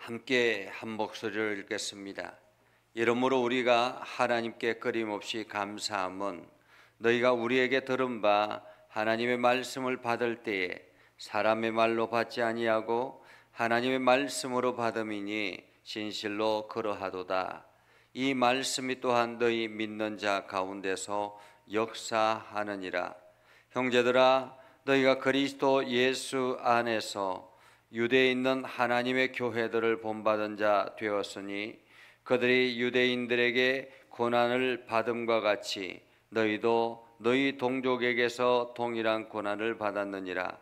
함께 한 목소리를 읽겠습니다. 이러므로 우리가 하나님께 끊임없이 감사함은 너희가 우리에게 들은 바 하나님의 말씀을 받을 때에 사람의 말로 받지 아니하고 하나님의 말씀으로 받음이니 진실로 그러하도다. 이 말씀이 또한 너희 믿는 자 가운데서 역사하느니라. 형제들아, 너희가 그리스도 예수 안에서 유대에 있는 하나님의 교회들을 본받은 자 되었으니 그들이 유대인들에게 고난을 받음과 같이 너희도 너희 동족에게서 동일한 고난을 받았느니라.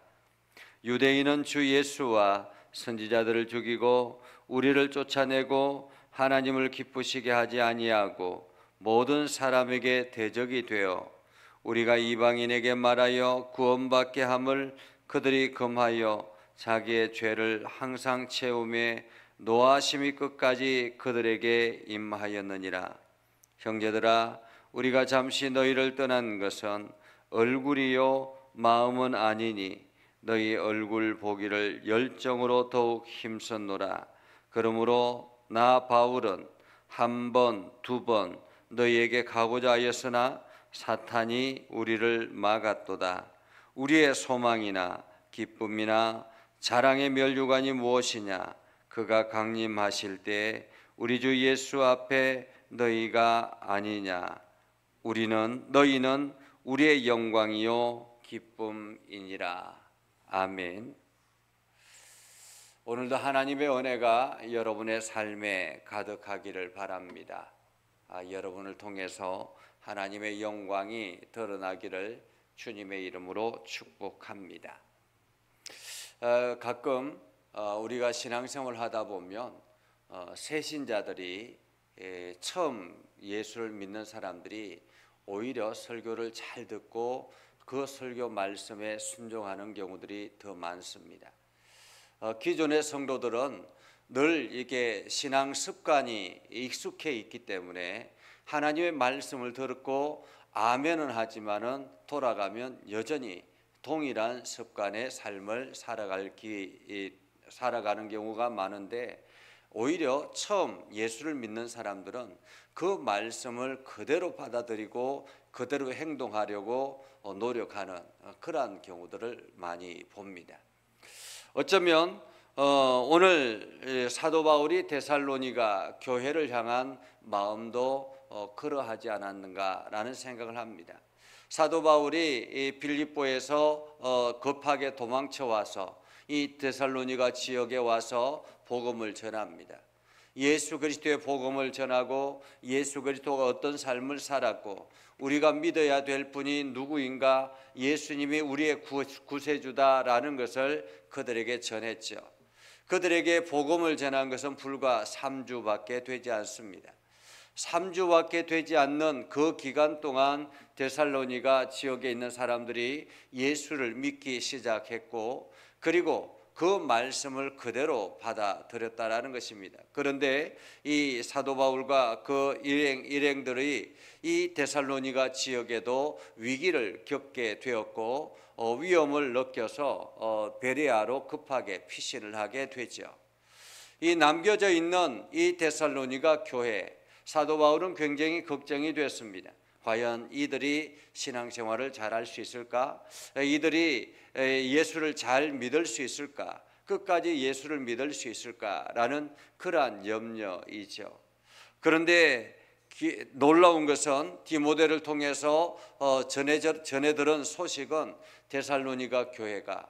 유대인은 주 예수와 선지자들을 죽이고 우리를 쫓아내고 하나님을 기쁘시게 하지 아니하고 모든 사람에게 대적이 되어 우리가 이방인에게 말하여 구원받게 함을 그들이 금하여 자기의 죄를 항상 채우매 노하심이 끝까지 그들에게 임하였느니라. 형제들아, 우리가 잠시 너희를 떠난 것은 얼굴이요 마음은 아니니 너희 얼굴 보기를 열정으로 더욱 힘썼노라. 그러므로 나 바울은 한 번, 두 번 너희에게 가고자 하였으나 사탄이 우리를 막았도다. 우리의 소망이나 기쁨이나 자랑의 멸류관이 무엇이냐? 그가 강림하실 때 우리 주 예수 앞에 너희가 아니냐? 너희는 우리의 영광이요 기쁨이니라. 아멘. 오늘도 하나님의 은혜가 여러분의 삶에 가득하기를 바랍니다. 여러분을 통해서 하나님의 영광이 드러나기를 주님의 이름으로 축복합니다. 가끔 우리가 신앙생활을 하다 보면 새신자들이 처음 예수를 믿는 사람들이 오히려 설교를 잘 듣고 그 설교 말씀에 순종하는 경우들이 더 많습니다. 기존의 성도들은 늘 이게 신앙 습관이 익숙해 있기 때문에 하나님의 말씀을 듣고 아멘은 하지만은 돌아가면 여전히 동일한 습관의 삶을 살아가는 경우가 많은데, 오히려 처음 예수를 믿는 사람들은 그 말씀을 그대로 받아들이고 그대로 행동하려고 노력하는 그러한 경우들을 많이 봅니다. 어쩌면 오늘 사도 바울이 데살로니가 교회를 향한 마음도 그러하지 않았는가라는 생각을 합니다. 사도 바울이 빌립보에서 급하게 도망쳐 와서 이 데살로니가 지역에 와서 복음을 전합니다. 예수 그리스도의 복음을 전하고 예수 그리스도가 어떤 삶을 살았고 우리가 믿어야 될 분이 누구인가, 예수님이 우리의 구세주다라는 것을 그들에게 전했죠. 그들에게 복음을 전한 것은 불과 3주밖에 되지 않습니다. 3주밖에 되지 않는 그 기간 동안 데살로니가 지역에 있는 사람들이 예수를 믿기 시작했고, 그리고 그 말씀을 그대로 받아들였다라는 것입니다. 그런데 이 사도 바울과 그 일행들이 이 데살로니가 지역에도 위기를 겪게 되었고 위험을 느껴서 베레아로 급하게 피신을 하게 되죠. 이 남겨져 있는 이 데살로니가 교회, 사도 바울은 굉장히 걱정이 됐습니다. 과연 이들이 신앙생활을 잘할 수 있을까? 이들이 예수를 잘 믿을 수 있을까? 끝까지 예수를 믿을 수 있을까라는 그러한 염려이죠. 그런데 놀라운 것은 디모데를 통해서 전해 들은 소식은 데살로니가 교회가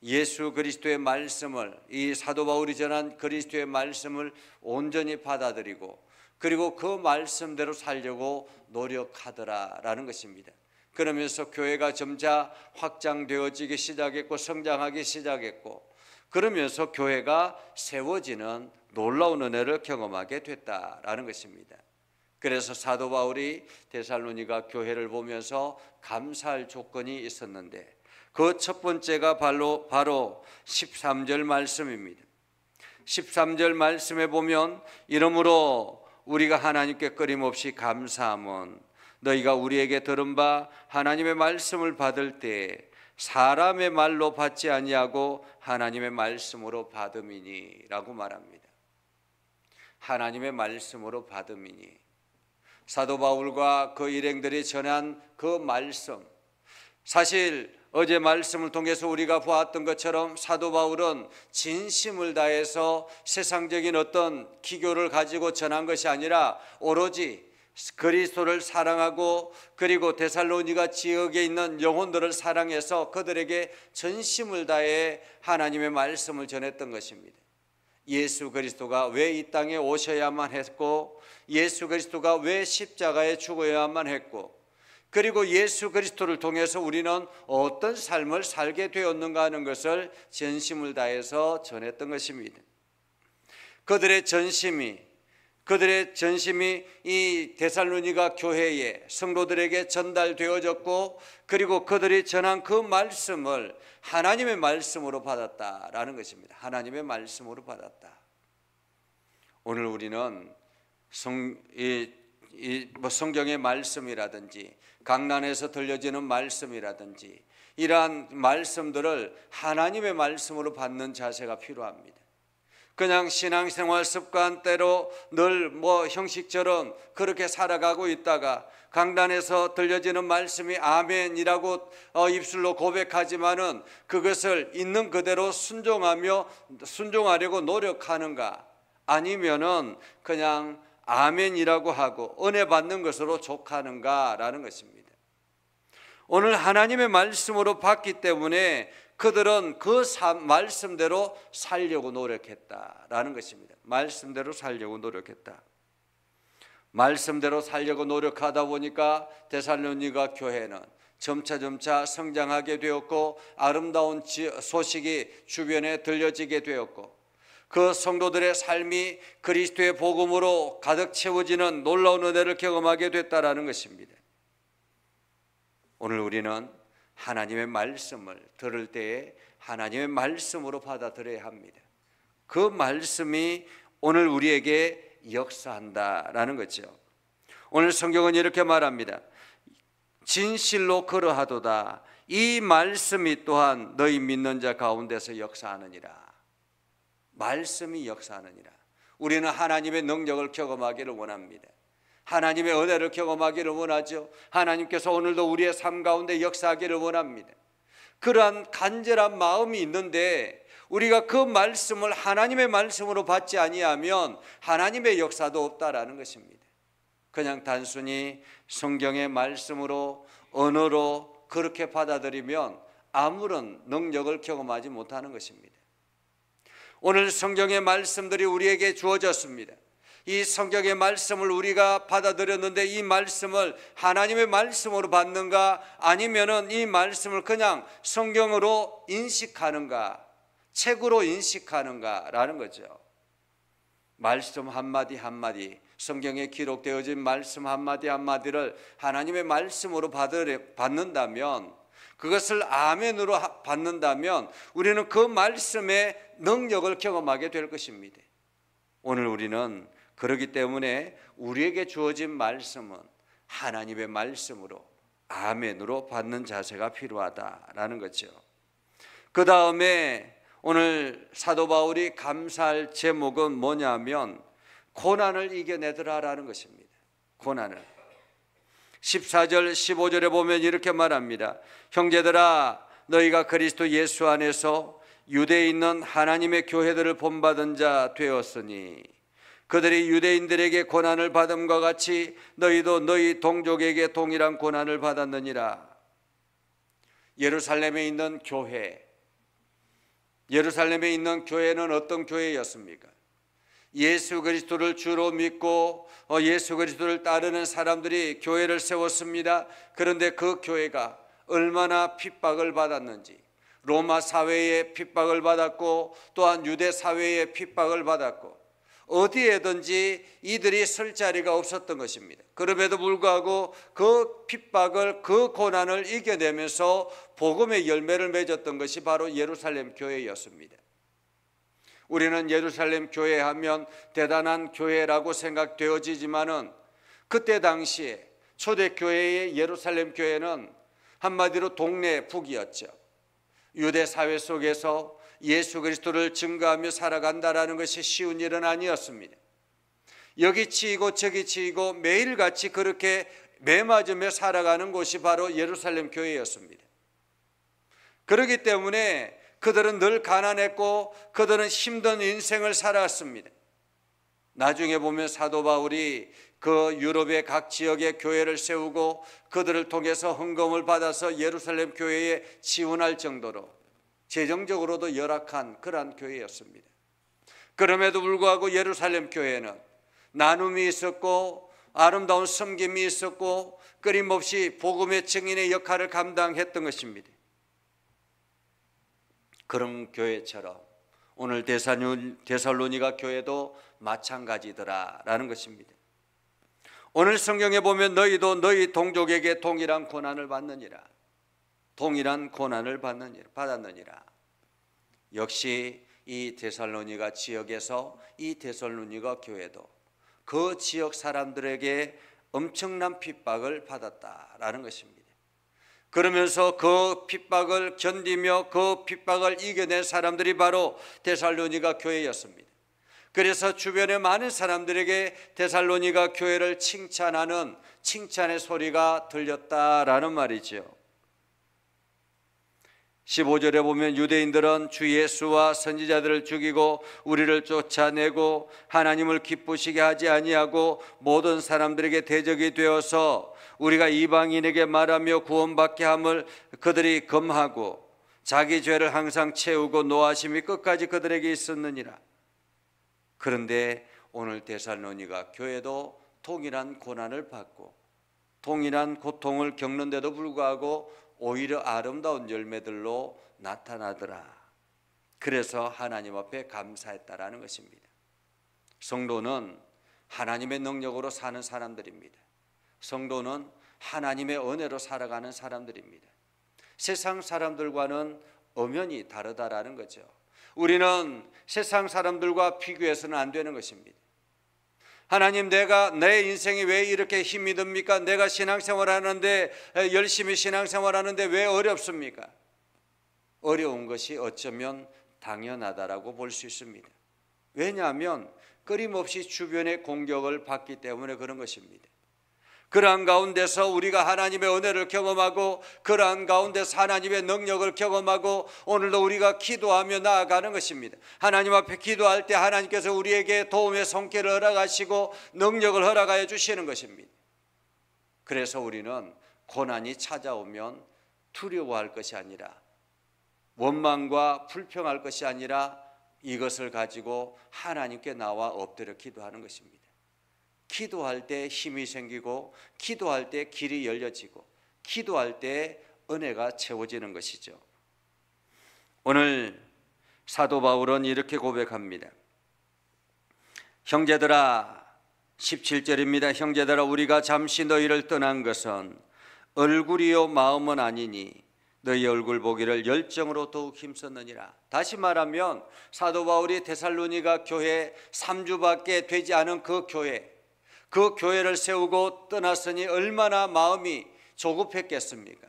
예수 그리스도의 말씀을, 이 사도 바울이 전한 그리스도의 말씀을 온전히 받아들이고 그리고 그 말씀대로 살려고 노력하더라라는 것입니다. 그러면서 교회가 점차 확장되어지기 시작했고 성장하기 시작했고, 그러면서 교회가 세워지는 놀라운 은혜를 경험하게 됐다라는 것입니다. 그래서 사도 바울이 데살로니가 교회를 보면서 감사할 조건이 있었는데, 그 첫 번째가 바로 13절 말씀입니다. 13절 말씀에 보면 이러므로 우리가 하나님께 끊임없이 감사함은 너희가 우리에게 들은 바 하나님의 말씀을 받을 때 사람의 말로 받지 아니하고 하나님의 말씀으로 받음이니 라고 말합니다. 하나님의 말씀으로 받음이니. 사도 바울과 그 일행들이 전한 그 말씀, 사실 어제 말씀을 통해서 우리가 보았던 것처럼 사도 바울은 진심을 다해서 세상적인 어떤 기교를 가지고 전한 것이 아니라 오로지 그리스도를 사랑하고 그리고 데살로니가 지역에 있는 영혼들을 사랑해서 그들에게 전심을 다해 하나님의 말씀을 전했던 것입니다. 예수 그리스도가 왜 이 땅에 오셔야만 했고, 예수 그리스도가 왜 십자가에 죽어야만 했고, 그리고 예수 그리스도를 통해서 우리는 어떤 삶을 살게 되었는가 하는 것을 전심을 다해서 전했던 것입니다. 그들의 전심이 이 데살로니가 교회에 성도들에게 전달되어졌고, 그리고 그들이 전한 그 말씀을 하나님의 말씀으로 받았다라는 것입니다. 하나님의 말씀으로 받았다. 오늘 우리는 성경의 말씀이라든지 강단에서 들려지는 말씀이라든지 이러한 말씀들을 하나님의 말씀으로 받는 자세가 필요합니다. 그냥 신앙생활 습관대로 늘 형식처럼 그렇게 살아가고 있다가 강단에서 들려지는 말씀이 아멘이라고 입술로 고백하지만은 그것을 있는 그대로 순종하려고 노력하는가, 아니면은 그냥 아멘이라고 하고 은혜 받는 것으로 족하는가라는 것입니다. 오늘 하나님의 말씀으로 받기 때문에 그들은 그 말씀대로 살려고 노력했다라는 것입니다. 말씀대로 살려고 노력했다. 말씀대로 살려고 노력하다 보니까 데살로니가 교회는 점차 성장하게 되었고, 아름다운 소식이 주변에 들려지게 되었고, 그 성도들의 삶이 그리스도의 복음으로 가득 채워지는 놀라운 은혜를 경험하게 됐다라는 것입니다. 오늘 우리는 하나님의 말씀을 들을 때에 하나님의 말씀으로 받아들여야 합니다. 그 말씀이 오늘 우리에게 역사한다라는 거죠. 오늘 성경은 이렇게 말합니다. 진실로 그러하도다. 이 말씀이 또한 너희 믿는 자 가운데서 역사하느니라. 말씀이 역사하느니라. 우리는 하나님의 능력을 경험하기를 원합니다. 하나님의 은혜를 경험하기를 원하죠. 하나님께서 오늘도 우리의 삶 가운데 역사하기를 원합니다. 그러한 간절한 마음이 있는데 우리가 그 말씀을 하나님의 말씀으로 받지 아니하면 하나님의 역사도 없다라는 것입니다. 그냥 단순히 성경의 말씀으로, 언어로 그렇게 받아들이면 아무런 능력을 경험하지 못하는 것입니다. 오늘 성경의 말씀들이 우리에게 주어졌습니다. 이 성경의 말씀을 우리가 받아들였는데 이 말씀을 하나님의 말씀으로 받는가, 아니면은 이 말씀을 그냥 성경으로 인식하는가, 책으로 인식하는가라는 거죠. 말씀 한마디 한마디, 성경에 기록되어진 말씀 한마디 한마디를 하나님의 말씀으로 받는다면, 그것을 아멘으로 받는다면 우리는 그 말씀의 능력을 경험하게 될 것입니다. 오늘 우리는 그렇기 때문에 우리에게 주어진 말씀은 하나님의 말씀으로, 아멘으로 받는 자세가 필요하다라는 거죠. 그 다음에 오늘 사도 바울이 감사할 제목은 뭐냐면 고난을 이겨내더라라는 것입니다. 고난을. 14절 15절에 보면 이렇게 말합니다. 형제들아, 너희가 그리스도 예수 안에서 유대에 있는 하나님의 교회들을 본받은 자 되었으니 그들이 유대인들에게 고난을 받음과 같이 너희도 너희 동족에게 동일한 고난을 받았느니라. 예루살렘에 있는 교회, 예루살렘에 있는 교회는 어떤 교회였습니까? 예수 그리스도를 주로 믿고 예수 그리스도를 따르는 사람들이 교회를 세웠습니다. 그런데 그 교회가 얼마나 핍박을 받았는지, 로마 사회에 핍박을 받았고 또한 유대 사회에 핍박을 받았고 어디에든지 이들이 설 자리가 없었던 것입니다. 그럼에도 불구하고 그 핍박을, 그 고난을 이겨내면서 복음의 열매를 맺었던 것이 바로 예루살렘 교회였습니다. 우리는 예루살렘 교회 하면 대단한 교회라고 생각되어지지만은 그때 당시에 초대교회의 예루살렘 교회는 한마디로 동네 북이었죠. 유대 사회 속에서 예수 그리스도를 증거하며 살아간다라는 것이 쉬운 일은 아니었습니다. 여기 치이고 저기 치이고 매일같이 그렇게 매맞으며 살아가는 곳이 바로 예루살렘 교회였습니다. 그렇기 때문에 그들은 늘 가난했고 그들은 힘든 인생을 살았습니다. 나중에 보면 사도 바울이 그 유럽의 각 지역의 교회를 세우고 그들을 통해서 헌금을 받아서 예루살렘 교회에 지원할 정도로 재정적으로도 열악한 그러한 교회였습니다. 그럼에도 불구하고 예루살렘 교회는 나눔이 있었고 아름다운 섬김이 있었고 끊임없이 복음의 증인의 역할을 감당했던 것입니다. 그런 교회처럼 오늘 데살로니가 교회도 마찬가지더라라는 것입니다. 오늘 성경에 보면 너희도 너희 동족에게 동일한 고난을 받느니라. 동일한 고난을 받았느니라. 역시 이 데살로니가 지역에서 이 데살로니가 교회도 그 지역 사람들에게 엄청난 핍박을 받았다라는 것입니다. 그러면서 그 핍박을 견디며 그 핍박을 이겨낸 사람들이 바로 데살로니가 교회였습니다. 그래서 주변의 많은 사람들에게 데살로니가 교회를 칭찬하는 칭찬의 소리가 들렸다라는 말이죠. 15절에 보면 유대인들은 주 예수와 선지자들을 죽이고 우리를 쫓아내고 하나님을 기쁘시게 하지 아니하고 모든 사람들에게 대적이 되어서 우리가 이방인에게 말하며 구원받게 함을 그들이 금하고 자기 죄를 항상 채우고 노하심이 끝까지 그들에게 있었느니라. 그런데 오늘 데살로니가 교회도 동일한 고난을 받고 동일한 고통을 겪는데도 불구하고 오히려 아름다운 열매들로 나타나더라. 그래서 하나님 앞에 감사했다라는 것입니다. 성도는 하나님의 능력으로 사는 사람들입니다. 성도는 하나님의 은혜로 살아가는 사람들입니다. 세상 사람들과는 엄연히 다르다라는 거죠. 우리는 세상 사람들과 비교해서는 안 되는 것입니다. 하나님, 내 인생이 왜 이렇게 힘이 듭니까? 내가 신앙생활하는데 열심히 신앙생활하는데 왜 어렵습니까? 어려운 것이 어쩌면 당연하다라고 볼 수 있습니다. 왜냐하면 끊임없이 주변의 공격을 받기 때문에 그런 것입니다. 그러한 가운데서 우리가 하나님의 은혜를 경험하고 그러한 가운데서 하나님의 능력을 경험하고 오늘도 우리가 기도하며 나아가는 것입니다. 하나님 앞에 기도할 때 하나님께서 우리에게 도움의 손길을 허락하시고 능력을 허락하여 주시는 것입니다. 그래서 우리는 고난이 찾아오면 두려워할 것이 아니라 원망과 불평할 것이 아니라 이것을 가지고 하나님께 나와 엎드려 기도하는 것입니다. 기도할 때 힘이 생기고 기도할 때 길이 열려지고 기도할 때 은혜가 채워지는 것이죠. 오늘 사도 바울은 이렇게 고백합니다. 형제들아, 17절입니다. 형제들아, 우리가 잠시 너희를 떠난 것은 얼굴이요 마음은 아니니 너희 얼굴 보기를 열정으로 더욱 힘썼느니라. 다시 말하면 사도 바울이 데살로니가 교회 3주밖에 되지 않은 그 교회를 세우고 떠났으니 얼마나 마음이 조급했겠습니까?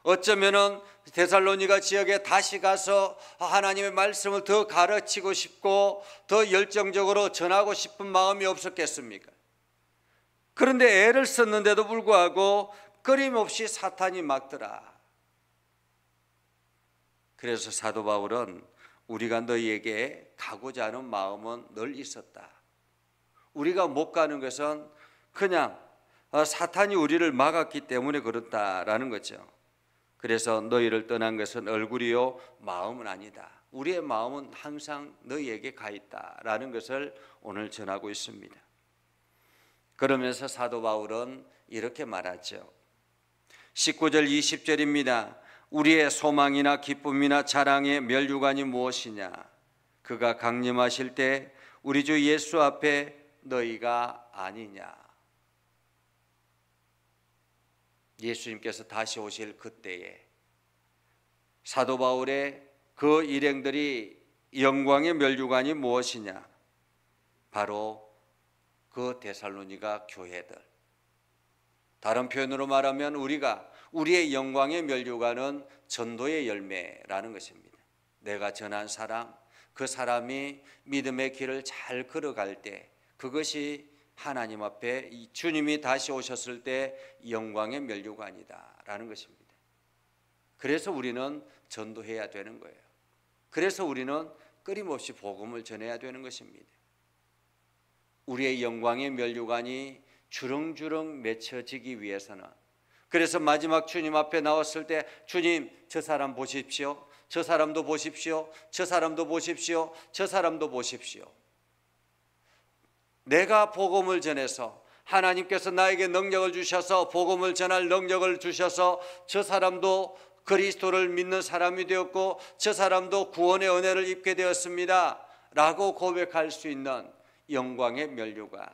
어쩌면은 데살로니가 지역에 다시 가서 하나님의 말씀을 더 가르치고 싶고 더 열정적으로 전하고 싶은 마음이 없었겠습니까? 그런데 애를 썼는데도 불구하고 끊임없이 사탄이 막더라. 그래서 사도 바울은 우리가 너희에게 가고자 하는 마음은 늘 있었다. 우리가 못 가는 것은 그냥 사탄이 우리를 막았기 때문에 그렇다라는 거죠. 그래서 너희를 떠난 것은 얼굴이요 마음은 아니다. 우리의 마음은 항상 너희에게 가 있다라는 것을 오늘 전하고 있습니다. 그러면서 사도 바울은 이렇게 말하죠. 19절 20절입니다. 우리의 소망이나 기쁨이나 자랑의 멸류관이 무엇이냐? 그가 강림하실 때 우리 주 예수 앞에 너희가 아니냐. 예수님께서 다시 오실 그때에 사도 바울의 그 일행들이 영광의 멸류관이 무엇이냐? 바로 그 데살로니가 교회들. 다른 표현으로 말하면 우리의 영광의 멸류관은 전도의 열매라는 것입니다. 내가 전한 사람, 그 사람이 믿음의 길을 잘 걸어갈 때 그것이 하나님 앞에 주님이 다시 오셨을 때 영광의 면류관이다라는 것입니다. 그래서 우리는 전도해야 되는 거예요. 그래서 우리는 끊임없이 복음을 전해야 되는 것입니다. 우리의 영광의 면류관이 주렁주렁 맺혀지기 위해서는, 그래서 마지막 주님 앞에 나왔을 때 주님, 저 사람 보십시오, 저 사람도 보십시오, 저 사람도 보십시오, 저 사람도 보십시오. 내가 복음을 전해서 하나님께서 나에게 능력을 주셔서 복음을 전할 능력을 주셔서 저 사람도 그리스도를 믿는 사람이 되었고 저 사람도 구원의 은혜를 입게 되었습니다 라고 고백할 수 있는 영광의 면류관,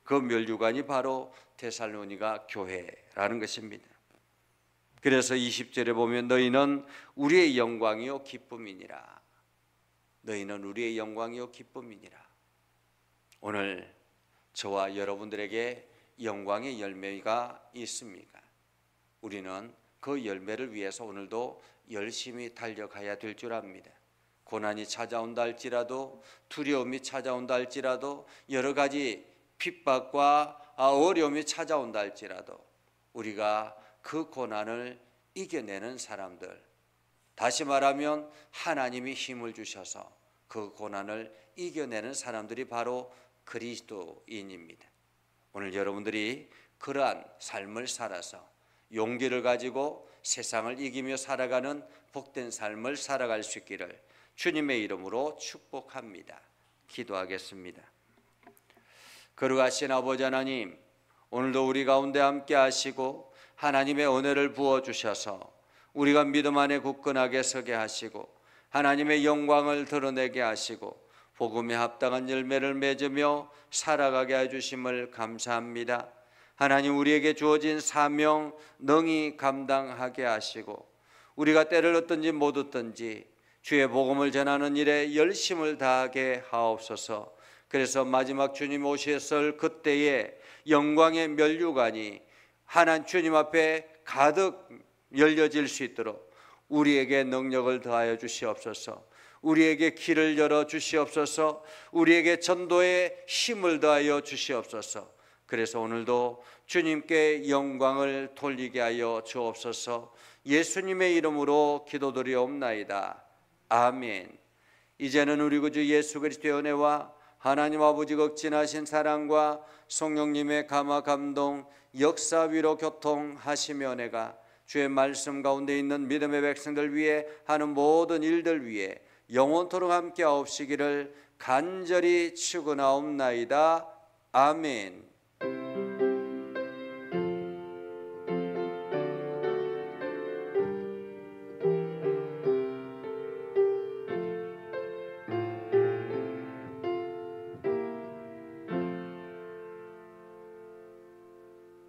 그 면류관이 바로 데살로니가 교회라는 것입니다. 그래서 20절에 보면 너희는 우리의 영광이요 기쁨이니라. 너희는 우리의 영광이요 기쁨이니라. 오늘 저와 여러분들에게 영광의 열매가 있습니까? 우리는 그 열매를 위해서 오늘도 열심히 달려가야 될 줄 압니다. 고난이 찾아온다 할지라도, 두려움이 찾아온다 할지라도, 여러 가지 핍박과 어려움이 찾아온다 할지라도 우리가 그 고난을 이겨내는 사람들, 다시 말하면 하나님이 힘을 주셔서 그 고난을 이겨내는 사람들이 바로 그리스도인입니다. 오늘 여러분들이 그러한 삶을 살아서 용기를 가지고 세상을 이기며 살아가는 복된 삶을 살아갈 수 있기를 주님의 이름으로 축복합니다. 기도하겠습니다. 거룩하신 아버지 하나님, 오늘도 우리 가운데 함께 하시고 하나님의 은혜를 부어주셔서 우리가 믿음 안에 굳건하게 서게 하시고 하나님의 영광을 드러내게 하시고 복음에 합당한 열매를 맺으며 살아가게 해주심을 감사합니다. 하나님, 우리에게 주어진 사명 능히 감당하게 하시고 우리가 때를 얻든지 못 얻든지 주의 복음을 전하는 일에 열심을 다하게 하옵소서. 그래서 마지막 주님 오셨을 그때에 영광의 면류관이 하나님 주님 앞에 가득 열려질 수 있도록 우리에게 능력을 더하여 주시옵소서. 우리에게 길을 열어 주시옵소서. 우리에게 전도의 힘을 더하여 주시옵소서. 그래서 오늘도 주님께 영광을 돌리게 하여 주옵소서. 예수님의 이름으로 기도드리옵나이다. 아멘. 이제는 우리 구주 예수 그리스도의 은혜와 하나님 아버지 극진하신 사랑과 성령님의 감화 감동 역사 위로 교통하시며 은혜가 주의 말씀 가운데 있는 믿음의 백성들 위해 하는 모든 일들 위해 영원토록 함께 하옵시기를 간절히 축원하옵나이다. 아멘.